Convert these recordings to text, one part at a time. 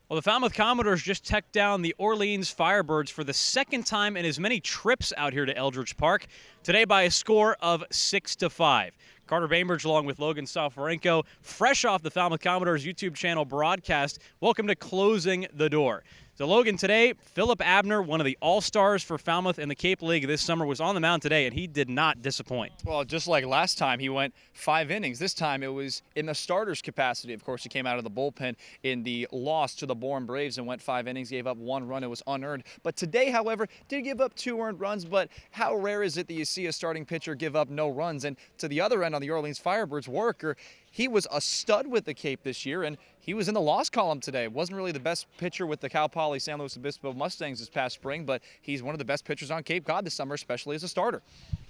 Well, the Falmouth Commodores just teched down the Orleans Firebirds for the second time in as many trips out here to Eldridge Park, today by a score of 6-5. Carter Bainbridge along with Logan Soforenko, fresh off the Falmouth Commodores YouTube channel broadcast. Welcome to Closing the Door. So Logan, today, Philip Abner, one of the all-stars for Falmouth in the Cape League this summer, was on the mound today, and he did not disappoint. Well, just like last time, he went 5 innings. This time it was in the starter's capacity. Of course, he came out of the bullpen in the loss to the Dore Braves and went 5 innings, gave up 1 run. It was unearned. But today, however, did give up 2 earned runs. But how rare is it that you see a starting pitcher give up no runs? And to the other end on the Orleans Firebirds, Worker, he was a stud with the Cape this year, and he was in the loss column today. Wasn't really the best pitcher with the Cal Poly San Luis Obispo Mustangs this past spring, but he's one of the best pitchers on Cape Cod this summer, especially as a starter.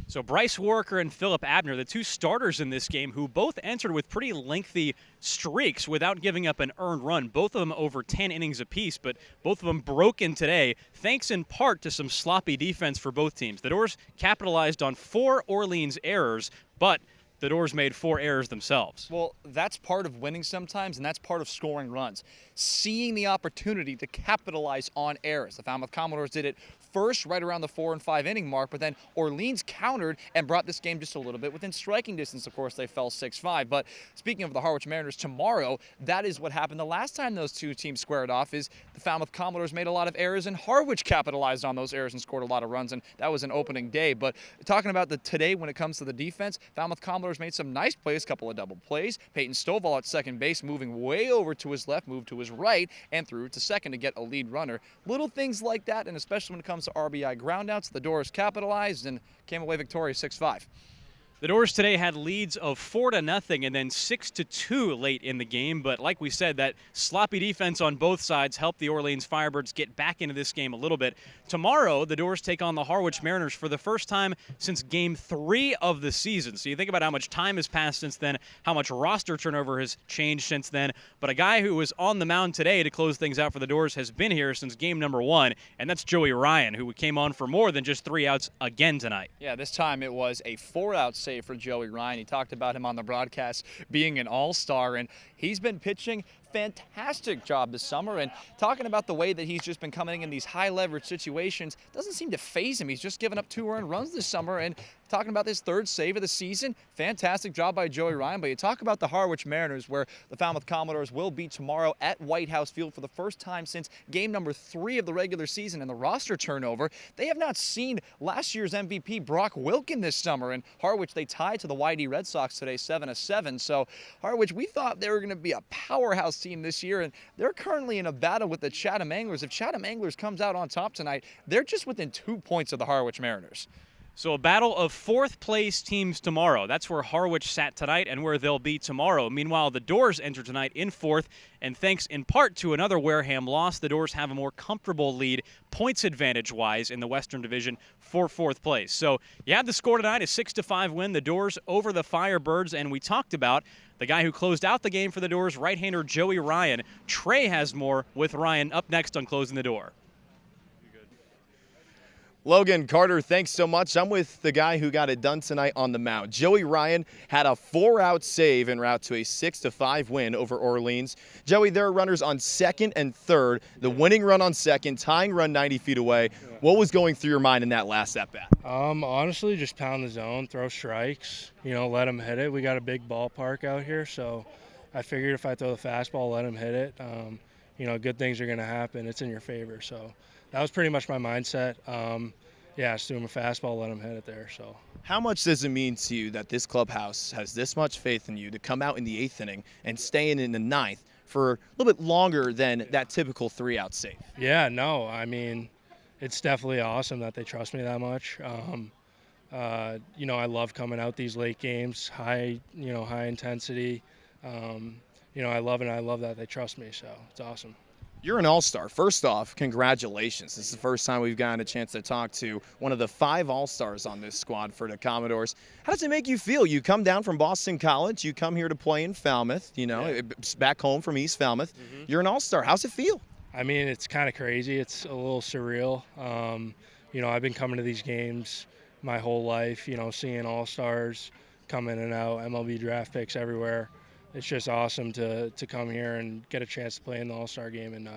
So Bryce Worker and Philip Abner, the 2 starters in this game, who both entered with pretty lengthy streaks without giving up an earned run. Both of them over 10 innings apiece, but both of them broken today, thanks in part to some sloppy defense for both teams. The Dores capitalized on 4 Orleans errors, but the Dores made 4 errors themselves. Well, that's part of winning sometimes, and that's part of scoring runs. Seeing the opportunity to capitalize on errors. The Falmouth Commodores did it first right around the 4 and 5 inning mark, but then Orleans countered and brought this game just a little bit within striking distance. Of course, they fell 6-5. But speaking of the Harwich Mariners tomorrow, that is what happened the last time those 2 teams squared off. Is the Falmouth Commodores made a lot of errors, and Harwich capitalized on those errors and scored a lot of runs, and that was an opening day. But talking about today when it comes to the defense, Falmouth Commodores made some nice plays, couple of double plays. Peyton Stovall at second base, moving way over to his left, moved to his right, and threw to second to get a lead runner. Little things like that, and especially when it comes to RBI groundouts, the Dores capitalized and came away victorious 6-5. The Dores today had leads of 4-0 and then 6-2 late in the game, but like we said, that sloppy defense on both sides helped the Orleans Firebirds get back into this game a little bit. Tomorrow, the Dores take on the Harwich Mariners for the first time since Game 3 of the season. So you think about how much time has passed since then, how much roster turnover has changed since then, but a guy who was on the mound today to close things out for the Dores has been here since game number 1, and that's Joey Ryan, who came on for more than just 3 outs again tonight. Yeah, this time it was a 4-out save for Joey Ryan. He talked about him on the broadcast being an all-star, and he's been pitching fantastic job this summer, and talking about the way that he's just been coming in these high leverage situations doesn't seem to faze him. He's just given up 2 earned runs this summer, and talking about this 3rd save of the season, fantastic job by Joey Ryan. But you talk about the Harwich Mariners, where the Falmouth Commodores will be tomorrow at White House Field for the first time since game number 3 of the regular season, and the roster turnover. They have not seen last year's MVP Brock Wilken this summer, and Harwich, they tied to the YD Red Sox today 7-7. So Harwich, we thought they were going to be a powerhouse team this year, and they're currently in a battle with the Chatham Anglers. If Chatham Anglers comes out on top tonight, they're just within 2 points of the Harwich Mariners. So a battle of 4th place teams tomorrow. That's where Harwich sat tonight and where they'll be tomorrow. Meanwhile, the Dores enter tonight in 4th, and thanks in part to another Wareham loss, the Dores have a more comfortable lead points advantage-wise in the Western Division for 4th place. So you have the score tonight, a 6-5 win, the Dores over the Firebirds, and we talked about the guy who closed out the game for the Dores, right-hander Joey Ryan. Trey has more with Ryan up next on Closing the Door. Logan, Carter, thanks so much. I'm with the guy who got it done tonight on the mound. Joey Ryan had a 4-out save en route to a 6-5 win over Orleans. Joey, there are runners on 2nd and 3rd. The winning run on 2nd, tying run 90 feet away. What was going through your mind in that last at-bat? Honestly, just pound the zone, throw strikes, let them hit it. We got a big ballpark out here, so I figured if I throw the fastball, let them hit it, good things are going to happen. It's in your favor, so that was pretty much my mindset. Just threw him a fastball, let him hit it there. So, how much does it mean to you that this clubhouse has this much faith in you to come out in the 8th inning and stay in the 9th for a little bit longer than that typical 3-out save? Yeah, no, I mean, it's definitely awesome that they trust me that much. I love coming out these late games, high intensity. I love it, and I love that they trust me, so it's awesome. You're an all-star. First off, congratulations. This is the first time we've gotten a chance to talk to one of the 5 all-stars on this squad for the Commodores. How does it make you feel? You come down from Boston College. You come here to play in Falmouth, it's back home from East Falmouth. You're an all-star. How's it feel? I mean, it's kind of crazy. It's a little surreal. I've been coming to these games my whole life, seeing all-stars come in and out, MLB draft picks everywhere. it's just awesome to come here and get a chance to play in the All-Star game and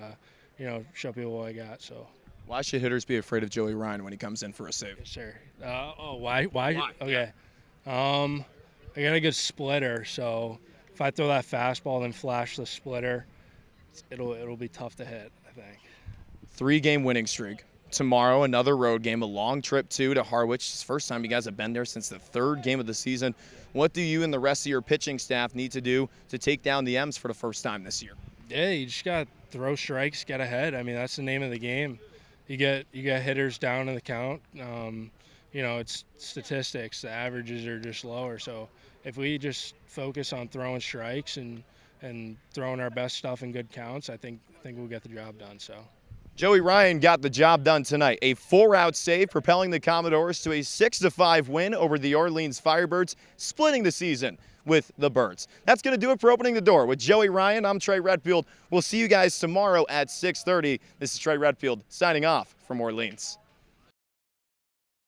show people what I got. So. Why should hitters be afraid of Joey Ryan when he comes in for a save? Yes, sir. Why? Okay. I got a good splitter, so if I throw that fastball and then flash the splitter, it'll be tough to hit, I think. 3-game winning streak. Tomorrow, another road game, a long trip to Harwich. It's the first time you guys have been there since the 3rd game of the season. What do you and the rest of your pitching staff need to do to take down the M's for the first time this year? Yeah, you just got to throw strikes, get ahead. I mean, that's the name of the game. You get hitters down in the count. It's statistics. The averages are just lower. So if we just focus on throwing strikes and throwing our best stuff in good counts, I think we'll get the job done. So. Joey Ryan got the job done tonight. A 4-out save, propelling the Commodores to a 6-5 win over the Orleans Firebirds, splitting the season with the Birds. That's going to do it for Opening the Door. With Joey Ryan, I'm Trey Redfield. We'll see you guys tomorrow at 6:30. This is Trey Redfield signing off from Orleans.